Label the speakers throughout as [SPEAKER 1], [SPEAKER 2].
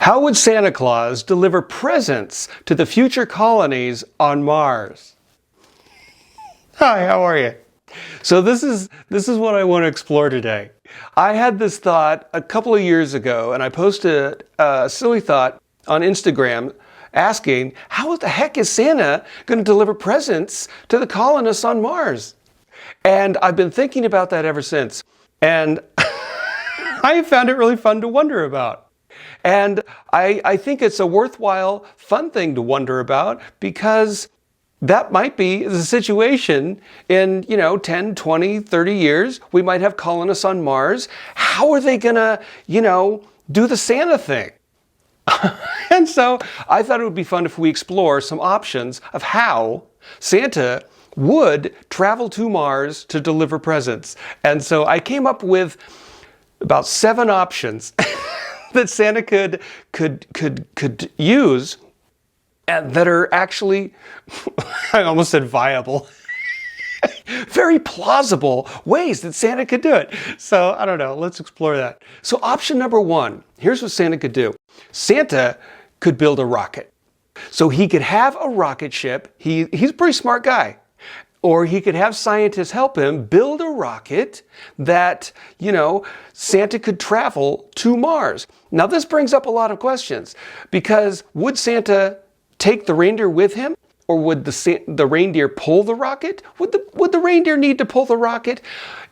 [SPEAKER 1] How would Santa Claus deliver presents to the future colonies on Mars? Hi, how are you? So this is what I want to explore today. I had this thought a couple of years ago, and I posted a silly thought on Instagram asking, how the heck is Santa going to deliver presents to the colonists on Mars? And I've been thinking about that ever since. And I found it really fun to wonder about. And I think it's a worthwhile, fun thing to wonder about, because that might be the situation in, 10, 20, 30 years. We might have colonists on Mars. How are they going to, do the Santa thing? And so I thought it would be fun if we explore some options of how Santa would travel to Mars to deliver presents. And so I came up with about 7 options that Santa could use, and that are actually, I almost said viable, very plausible ways that Santa could do it. So I don't know, let's explore that. So option number 1, here's what Santa could do. Santa could build a rocket. So he could have a rocket ship. He's a pretty smart guy. Or he could have scientists help him build a rocket that, Santa could travel to Mars. Now this brings up a lot of questions, because would Santa take the reindeer with him? Or would the reindeer pull the rocket? Would the reindeer need to pull the rocket?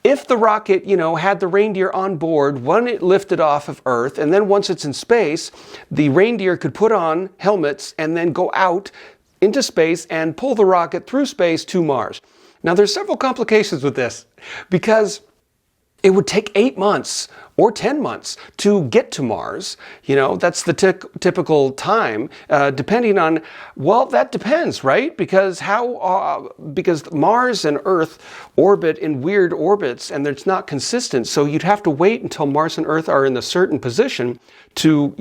[SPEAKER 1] If the rocket, had the reindeer on board when it lifted off of Earth, and then once it's in space, the reindeer could put on helmets and then go out into space and pull the rocket through space to Mars. Now there's several complications with this, because it would take 8 months or 10 months to get to Mars. That's the typical time, depending on, well, that depends, right? Because because Mars and Earth orbit in weird orbits, and it's not consistent. So you'd have to wait until Mars and Earth are in a certain position to,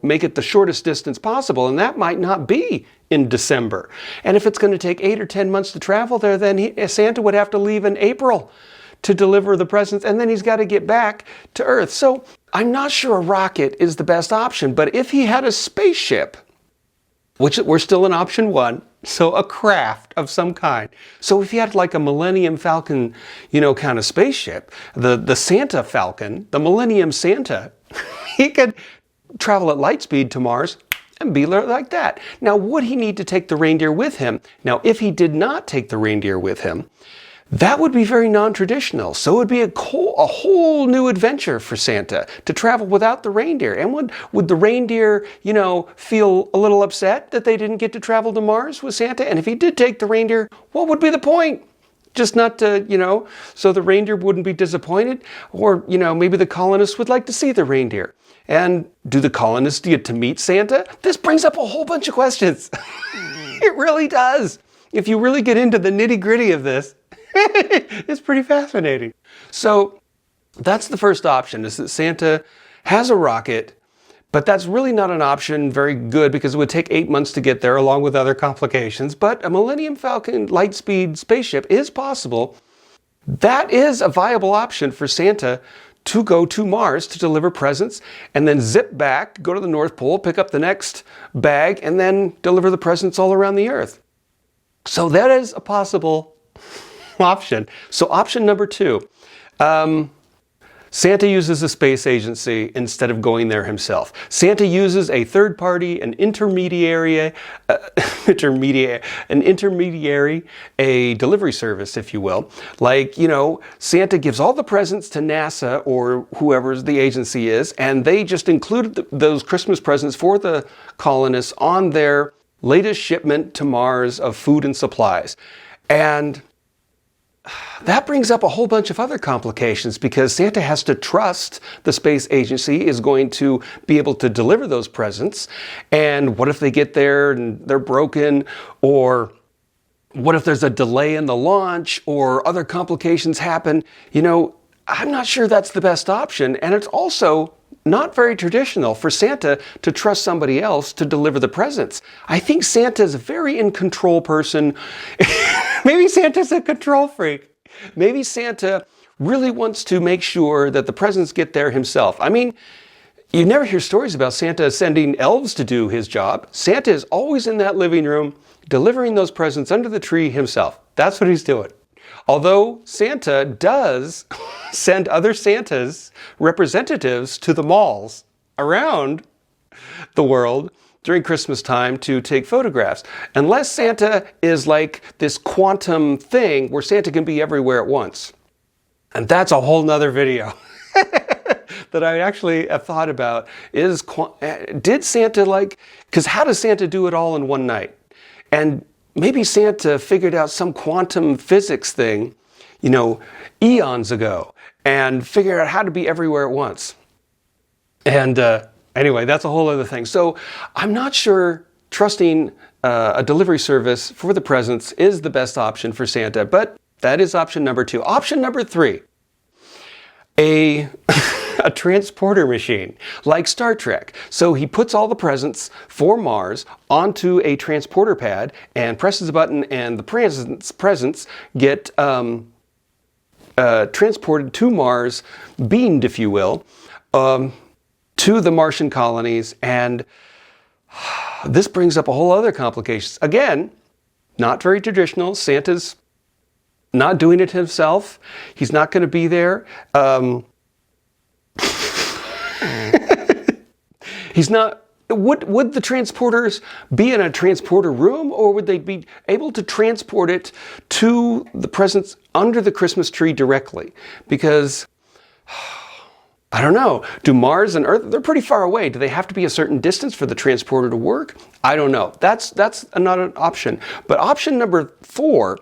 [SPEAKER 1] make it the shortest distance possible. And that might not be in December. And if it's going to take 8 or 10 months to travel there, then Santa would have to leave in April to deliver the presents, and then he's got to get back to Earth. So I'm not sure a rocket is the best option, but if he had a spaceship, which we're still in option 1, so a craft of some kind. So if he had like a Millennium Falcon, kind of spaceship, the Santa Falcon, the Millennium Santa, he could travel at light speed to Mars and be like that. Now, would he need to take the reindeer with him? Now, if he did not take the reindeer with him, that would be very non-traditional. So it would be a whole new adventure for Santa to travel without the reindeer. And would the reindeer, feel a little upset that they didn't get to travel to Mars with Santa? And if he did take the reindeer, what would be the point? Just not to, so the reindeer wouldn't be disappointed? Or, maybe the colonists would like to see the reindeer. And do the colonists get to meet Santa? This brings up a whole bunch of questions. It really does. If you really get into the nitty-gritty of this, it's pretty fascinating. So that's the first option, is that Santa has a rocket, but that's really not an option very good, because it would take 8 months to get there, along with other complications. But a Millennium Falcon lightspeed spaceship is possible. That is a viable option for Santa to go to Mars to deliver presents, and then zip back, go to the North Pole, pick up the next bag, and then deliver the presents all around the Earth. So that is a possible option. So option number 2, Santa uses a space agency instead of going there himself. Santa uses a third party, an intermediary, a delivery service, if you will. Like, Santa gives all the presents to NASA or whoever the agency is, and they just included those Christmas presents for the colonists on their latest shipment to Mars of food and supplies. And that brings up a whole bunch of other complications, because Santa has to trust the space agency is going to be able to deliver those presents. And what if they get there and they're broken? Or what if there's a delay in the launch, or other complications happen? I'm not sure that's the best option. And it's also not very traditional for Santa to trust somebody else to deliver the presents. I think Santa's a very in control person. Maybe Santa's a control freak. Maybe Santa really wants to make sure that the presents get there himself. I mean, You never hear stories about Santa sending elves to do his job. Santa is always in that living room delivering those presents under the tree himself. That's what he's doing. Although Santa does send other Santas, representatives, to the malls around the world during Christmas time to take photographs. Unless Santa is like this quantum thing where Santa can be everywhere at once. And that's a whole nother video that I actually have thought about. Did Santa because how does Santa do it all in one night? And maybe Santa figured out some quantum physics thing, eons ago, and figured out how to be everywhere at once. And anyway, that's a whole other thing. So I'm not sure trusting a delivery service for the presents is the best option for Santa, but that is option number 2. Option number 3, a transporter machine, like Star Trek. So he puts all the presents for Mars onto a transporter pad and presses a button, and the presents get transported to Mars, beamed, if you will, to the Martian colonies. And this brings up a whole other complications. Again, not very traditional. Santa's not doing it himself. He's not going to be there. He's not. Would the transporters be in a transporter room, or would they be able to transport it to the presents under the Christmas tree directly? Because I don't know. Do Mars and Earth, they're pretty far away. Do they have to be a certain distance for the transporter to work? I don't know. That's not an option. But option number 4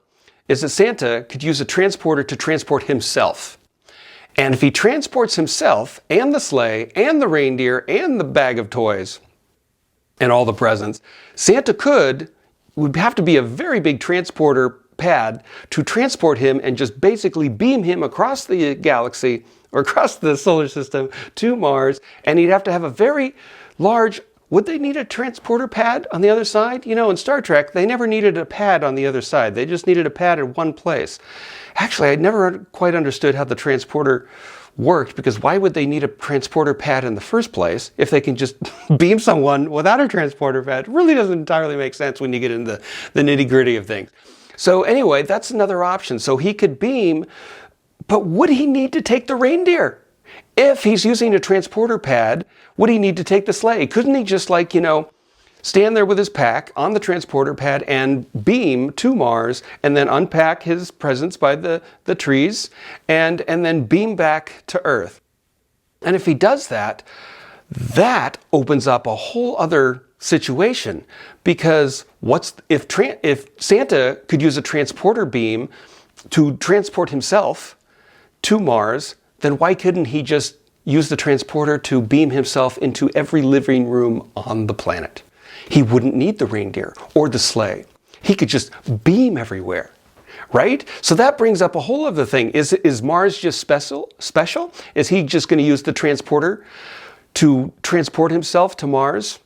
[SPEAKER 1] is that Santa could use a transporter to transport himself. And if he transports himself and the sleigh and the reindeer and the bag of toys and all the presents, Santa would have to be a very big transporter pad to transport him and just basically beam him across the galaxy or across the solar system to Mars. And he'd have to have a very large. Would they need a transporter pad on the other side? In Star Trek, they never needed a pad on the other side. They just needed a pad in one place. Actually, I never quite understood how the transporter worked, because why would they need a transporter pad in the first place if they can just beam someone without a transporter pad? It really doesn't entirely make sense when you get into the nitty-gritty of things. So anyway, that's another option. So he could beam, but would he need to take the reindeer? If he's using a transporter pad, would he need to take the sleigh? Couldn't he just stand there with his pack on the transporter pad and beam to Mars and then unpack his presents by the trees and then beam back to Earth? And if he does that, that opens up a whole other situation, because if Santa could use a transporter beam to transport himself to Mars, then why couldn't he just use the transporter to beam himself into every living room on the planet? He wouldn't need the reindeer or the sleigh. He could just beam everywhere, right? So that brings up a whole other thing. Is Mars just special? Is he just going to use the transporter to transport himself to Mars?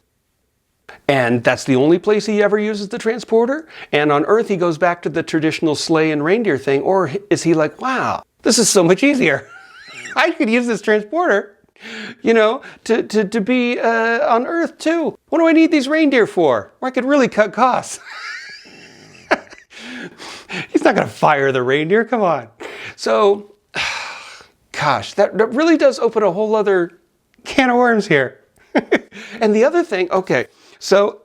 [SPEAKER 1] And that's the only place he ever uses the transporter? And on Earth, he goes back to the traditional sleigh and reindeer thing? Or is he like, wow, this is so much easier. I could use this transporter, to be on Earth too. What do I need these reindeer for? Or I could really cut costs. He's not going to fire the reindeer. Come on. So, gosh, that really does open a whole other can of worms here. And the other thing, okay, so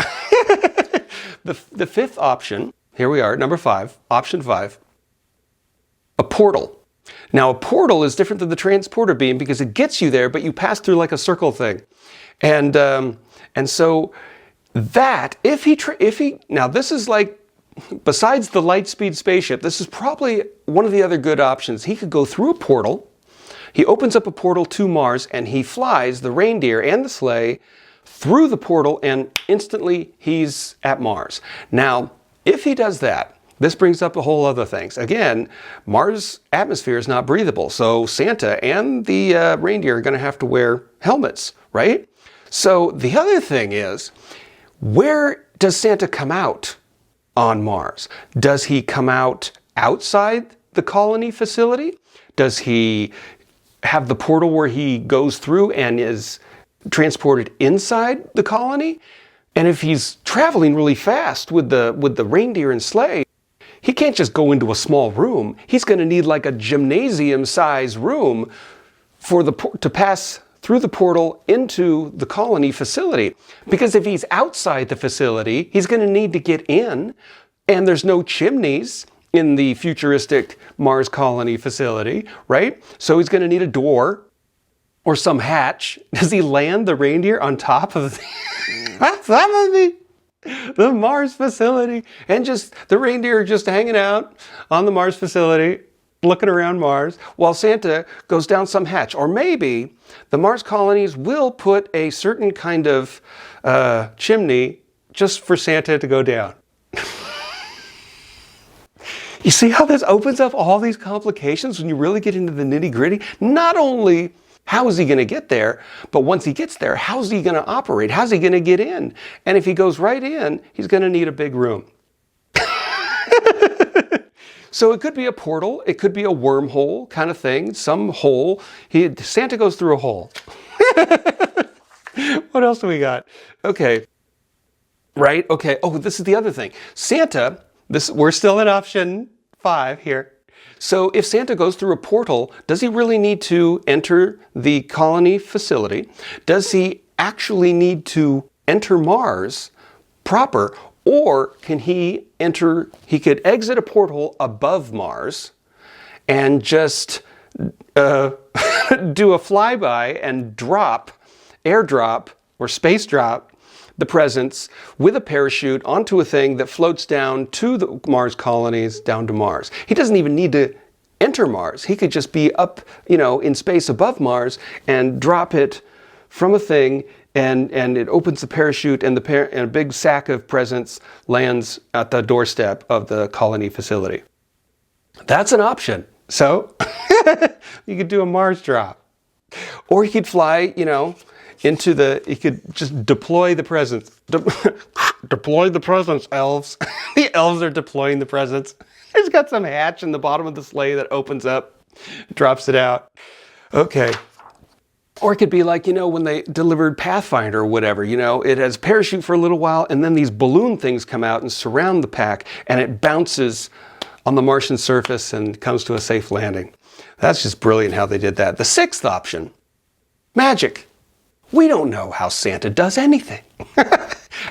[SPEAKER 1] the 5th option, here we are, number 5, option 5, a portal. Now, a portal is different than the transporter beam because it gets you there, but you pass through like a circle thing. And so that, if he, now this is like, besides the light speed spaceship, this is probably one of the other good options. He could go through a portal. He opens up a portal to Mars and he flies the reindeer and the sleigh through the portal, and instantly he's at Mars. Now, if he does that, this brings up a whole other things. Again, Mars' atmosphere is not breathable, so Santa and the reindeer are going to have to wear helmets, right? So the other thing is, where does Santa come out on Mars? Does he come out outside the colony facility? Does he have the portal where he goes through and is transported inside the colony. And if he's traveling really fast with the reindeer and sleigh, he can't just go into a small room. He's going to need like a gymnasium-sized room to pass through the portal into the colony facility. Because if he's outside the facility, he's going to need to get in, and there's no chimneys in the futuristic Mars colony facility, right? So he's going to need a door or some hatch. Does he land the reindeer on top of the Mars facility? And just the reindeer just hanging out on the Mars facility, looking around Mars, while Santa goes down some hatch. Or maybe the Mars colonies will put a certain kind of chimney just for Santa to go down. You see how this opens up all these complications when you really get into the nitty-gritty? Not only how is he going to get there, but once he gets there, how's he going to operate? How's he going to get in? And if he goes right in, he's going to need a big room. So it could be a portal, it could be a wormhole kind of thing, some hole. Santa goes through a hole. What else do we got? Okay. Right? Okay. Oh, this is the other thing. Santa, we're still in option 5 here. So if Santa goes through a portal, does he really need to enter the colony facility? Does he actually need to enter Mars proper? Or can he could exit a portal above Mars and just do a flyby and airdrop or space drop the presents with a parachute onto a thing that floats down to the Mars colonies, down to Mars. He doesn't even need to enter Mars. He could just be up, in space above Mars and drop it from a thing, and it opens the parachute, and a big sack of presents lands at the doorstep of the colony facility. That's an option. So you could do a Mars drop. Or he could fly, he could just deploy the presents. Deploy the presents, elves. The elves are deploying the presents. He's got some hatch in the bottom of the sleigh that opens up, drops it out. Okay. Or it could be like, when they delivered Pathfinder or whatever, it has parachute for a little while, and then these balloon things come out and surround the pack, and it bounces on the Martian surface and comes to a safe landing. That's just brilliant how they did that. The 6th option, magic. We don't know how Santa does anything.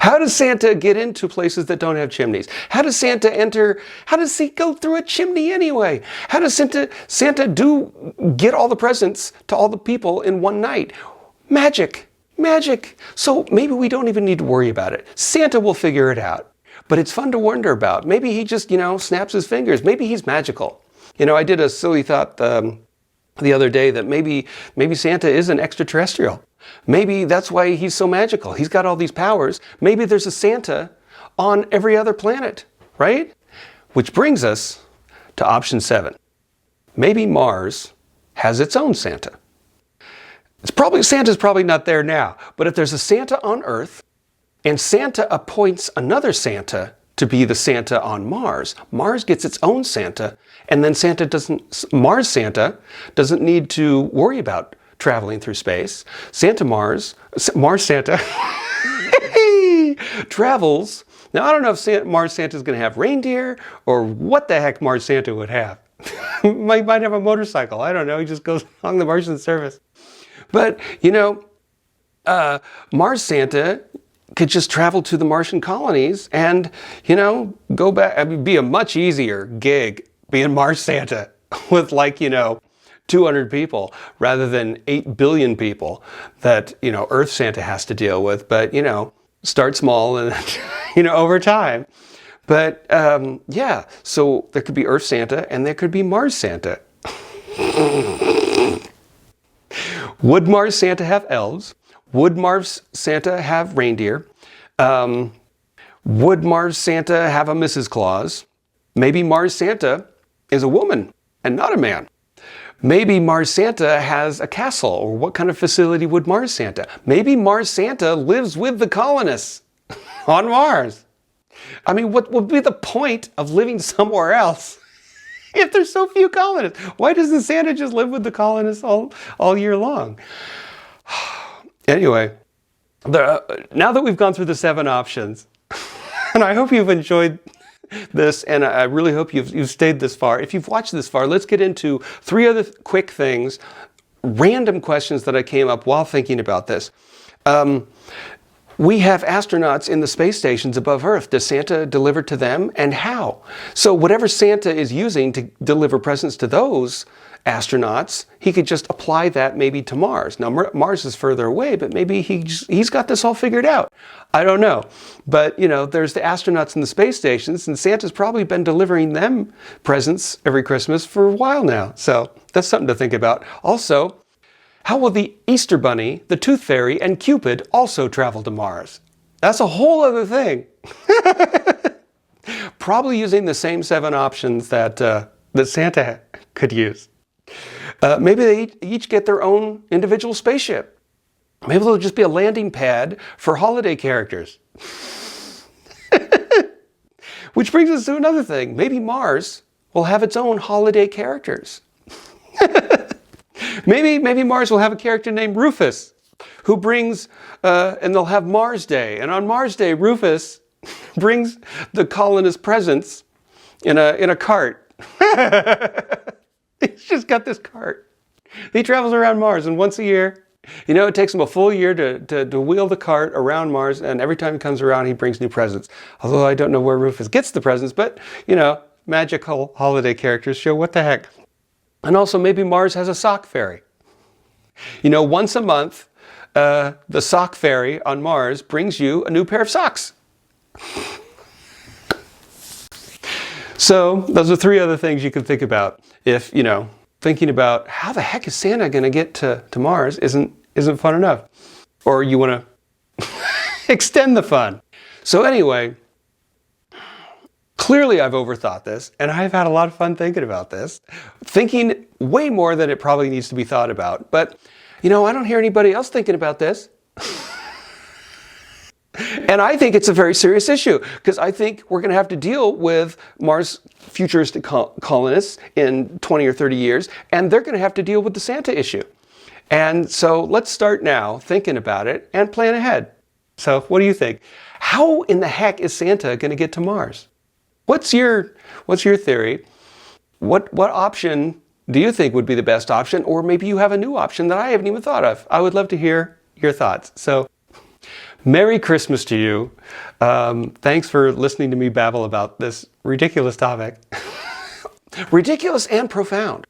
[SPEAKER 1] How does Santa get into places that don't have chimneys? How does Santa enter? How does he go through a chimney anyway? How does Santa get all the presents to all the people in one night? Magic. So maybe we don't even need to worry about it. Santa will figure it out. But it's fun to wonder about. Maybe he just, snaps his fingers. Maybe he's magical. I did a silly thought the other day that maybe Santa is an extraterrestrial. Maybe that's why he's so magical. He's got all these powers. Maybe there's a Santa on every other planet, right? Which brings us to option 7. Maybe Mars has its own Santa. Santa's probably not there now, but if there's a Santa on Earth and Santa appoints another Santa to be the Santa on Mars, Mars gets its own Santa, and then Mars Santa doesn't need to worry about traveling through space. Mars Santa travels. Now, I don't know if Mars Santa is going to have reindeer or what the heck Mars Santa would have. might have a motorcycle. I don't know. He just goes along the Martian surface. But, Mars Santa could just travel to the Martian colonies and, go back. It'd be a much easier gig being Mars Santa with 200 people rather than 8 billion people that, Earth Santa has to deal with. But, start small and, over time. But, so there could be Earth Santa and there could be Mars Santa. Would Mars Santa have elves? Would Mars Santa have reindeer? Would Mars Santa have a Mrs. Claus? Maybe Mars Santa is a woman and not a man. Maybe Mars Santa has a castle, or what kind of facility would Mars Santa? Maybe Mars Santa lives with the colonists on Mars. I mean, what would be the point of living somewhere else if there's so few colonists? Why doesn't Santa just live with the colonists all year long? Anyway, now that we've gone through the 7 options, and I hope you've enjoyed this, and I really hope you've stayed this far. If you've watched this far, let's get into 3 other quick things, random questions that I came up while thinking about this. We have astronauts in the space stations above Earth. Does Santa deliver to them, and how? So whatever Santa is using to deliver presents to those astronauts, he could just apply that maybe to Mars. Now Mars is further away, but maybe he's got this all figured out. I don't know. But you know, there's the astronauts in the space stations, and Santa's probably been delivering them presents every Christmas for a while now. So that's something to think about. Also, how will the Easter Bunny, the Tooth Fairy, and Cupid also travel to Mars? That's a whole other thing. Probably using the same 7 options that Santa could use. Maybe they each get their own individual spaceship. Maybe there'll just be a landing pad for holiday characters. Which brings us to another thing. Maybe Mars will have its own holiday characters. Maybe Mars will have a character named Rufus, who brings, and they'll have Mars Day. And on Mars Day, Rufus brings the colonists presents in a cart. He's just got this cart. He travels around Mars, and once a year, you know, it takes him a full year to wheel the cart around Mars, and every time he comes around, he brings new presents. Although I don't know where Rufus gets the presents, but, you know, magical holiday characters show what the heck. And also, maybe Mars has a sock fairy. You know, once a month, the sock fairy on Mars brings you a new pair of socks. So those are 3 other things you can think about if, you know, thinking about how the heck is Santa going to get to Mars isn't fun enough. Or you want to extend the fun. So anyway, clearly I've overthought this, and I've had a lot of fun thinking about this. Thinking way more than it probably needs to be thought about. But, you know, I don't hear anybody else thinking about this. And I think it's a very serious issue, because I think we're going to have to deal with Mars futuristic colonists in 20 or 30 years, and they're going to have to deal with the Santa issue. And so let's start now thinking about it and plan ahead. So what do you think? How in the heck is Santa going to get to Mars? What's your theory? What option do you think would be the best option? Or maybe you have a new option that I haven't even thought of. I would love to hear your thoughts. So Merry Christmas to you. Thanks for listening to me babble about this ridiculous topic. Ridiculous and profound.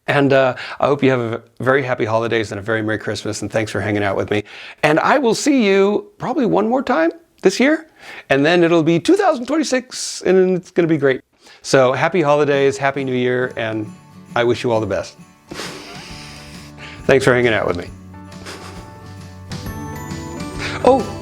[SPEAKER 1] And I hope you have a very happy holidays and a very Merry Christmas, and thanks for hanging out with me. And I will see you probably one more time this year, and then it'll be 2026, and it's going to be great. So happy holidays, happy New Year, and I wish you all the best. Thanks for hanging out with me. Oh,